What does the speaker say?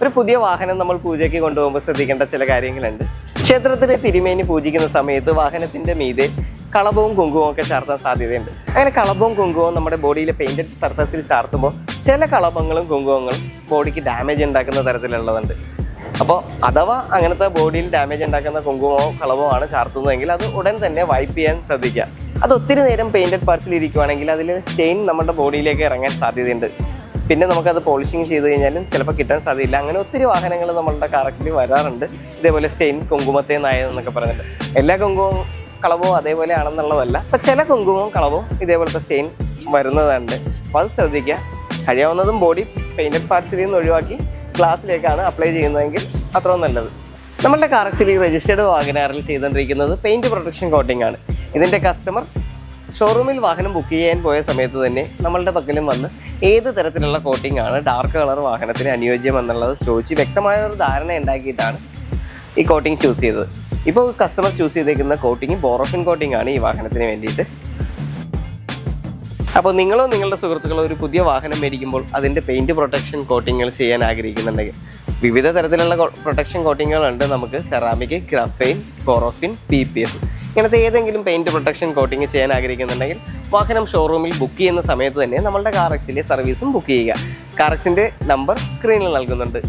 ഒരു പുതിയ വാഹനം നമ്മൾ പൂജയ്ക്ക് കൊണ്ടുപോകുമ്പോൾ ശ്രദ്ധിക്കേണ്ട ചില കാര്യങ്ങളുണ്ട്. ക്ഷേത്രത്തിലെ തിരുമേനി പൂജിക്കുന്ന സമയത്ത് വാഹനത്തിന്റെ മീതെ കളഭവും കുങ്കുമവും ഒക്കെ ചാർത്താൻ സാധ്യതയുണ്ട്. അങ്ങനെ കളഭവും കുങ്കുമവും നമ്മുടെ ബോഡിയിലെ പെയിന്റഡ് സർഫസിൽ ചാർത്തുമ്പോൾ ചില കളഭങ്ങളും കുങ്കുമങ്ങളും ബോഡിക്ക് ഡാമേജ് ഉണ്ടാക്കുന്ന തരത്തിലുള്ളതുണ്ട്. അപ്പോൾ അഥവാ അങ്ങനത്തെ ബോഡിയിൽ ഡാമേജ് ഉണ്ടാക്കുന്ന കുങ്കുമമോ കളഭമോ ആണ് ചാർത്തുന്നതെങ്കിൽ അത് ഉടൻ തന്നെ വൈപ്പ് ചെയ്യാൻ ശ്രദ്ധിക്കുക. അത് ഒത്തിരി നേരം പെയിന്റഡ് പാർട്സിൽ ഇരിക്കുവാണെങ്കിൽ അതിൽ സ്റ്റെയിൻ നമ്മുടെ ബോഡിയിലേക്ക് ഇറങ്ങാൻ സാധ്യതയുണ്ട്. പിന്നെ നമുക്കത് പോളിഷിങ് ചെയ്ത് കഴിഞ്ഞാലും ചിലപ്പോൾ കിട്ടാൻ സാധ്യതയില്ല. അങ്ങനെ ഒത്തിരി വാഹനങ്ങൾ നമ്മളുടെ കാറക്സിൽ വരാറുണ്ട്. ഇതേപോലെ സ്റ്റെയിൻ കുങ്കുമത്തെ നായെന്നൊക്കെ പറഞ്ഞിട്ട് എല്ലാ കുങ്കുമവും കളവും അതേപോലെ ആണെന്നുള്ളതല്ല. അപ്പം ചില കുങ്കുമവും കളവും ഇതേപോലത്തെ സ്റ്റെയിൻ വരുന്നതുണ്ട്. അപ്പോൾ അത് ശ്രദ്ധിക്കുക. കഴിയാവുന്നതും ബോഡി പെയിന്റഡ് പാർട്സിൽ നിന്ന് ഒഴിവാക്കി ഗ്ലാസ്സിലേക്കാണ് അപ്ലൈ ചെയ്യുന്നതെങ്കിൽ അത്രയും നല്ലത്. നമ്മളുടെ കാറക്സിൽ രജിസ്റ്റേർഡ് വാഗനാറിൽ ചെയ്തുകൊണ്ടിരിക്കുന്നത് പെയിന്റ് പ്രൊട്ടക്ഷൻ കോട്ടിംഗ് ആണ്. ഇതിൻ്റെ കസ്റ്റമർ ഷോറൂമിൽ വാഹനം ബുക്ക് ചെയ്യാൻ പോയ സമയത്ത് തന്നെ നമ്മളുടെ പക്കലും വന്ന് ഏത് തരത്തിലുള്ള കോട്ടിംഗ് ആണ് ഡാർക്ക് കളർ വാഹനത്തിന് അനുയോജ്യം എന്നുള്ളത് ചോദിച്ച് വ്യക്തമായ ഒരു ധാരണ ഉണ്ടാക്കിയിട്ടാണ് ഈ കോട്ടിംഗ് ചൂസ് ചെയ്തത്. ഇപ്പോൾ കസ്റ്റമർ ചൂസ് ചെയ്തേക്കുന്ന കോട്ടിംഗ് ബോറോഫിൻ കോട്ടിംഗ് ആണ് ഈ വാഹനത്തിന് വേണ്ടിയിട്ട്. അപ്പോൾ നിങ്ങളോ നിങ്ങളുടെ സുഹൃത്തുക്കളോ ഒരു പുതിയ വാഹനം മേടിക്കുമ്പോൾ അതിൻ്റെ പെയിൻറ്റ് പ്രൊട്ടക്ഷൻ കോട്ടിങ്ങുകൾ ചെയ്യാൻ ആഗ്രഹിക്കുന്നുണ്ടെങ്കിൽ വിവിധ തരത്തിലുള്ള പ്രൊട്ടക്ഷൻ കോട്ടിങ്ങുകളുണ്ട്. നമുക്ക് സെറാമിക്, ഗ്രഫൈൻ, ബോറോഫിൻ, PPF ഇങ്ങനത്തെ ഏതെങ്കിലും പെയിൻറ്റ് പ്രൊട്ടക്ഷൻ കോട്ടിങ് ചെയ്യാൻ ആഗ്രഹിക്കുന്നുണ്ടെങ്കിൽ വാഹനം ഷോറൂമിൽ ബുക്ക് ചെയ്യുന്ന സമയത്ത് തന്നെ നമ്മളുടെ കാറക്സിലെ സർവീസും ബുക്ക് ചെയ്യുക. കാറക്സിൻ്റെ നമ്പർ സ്ക്രീനിൽ നൽകുന്നുണ്ട്.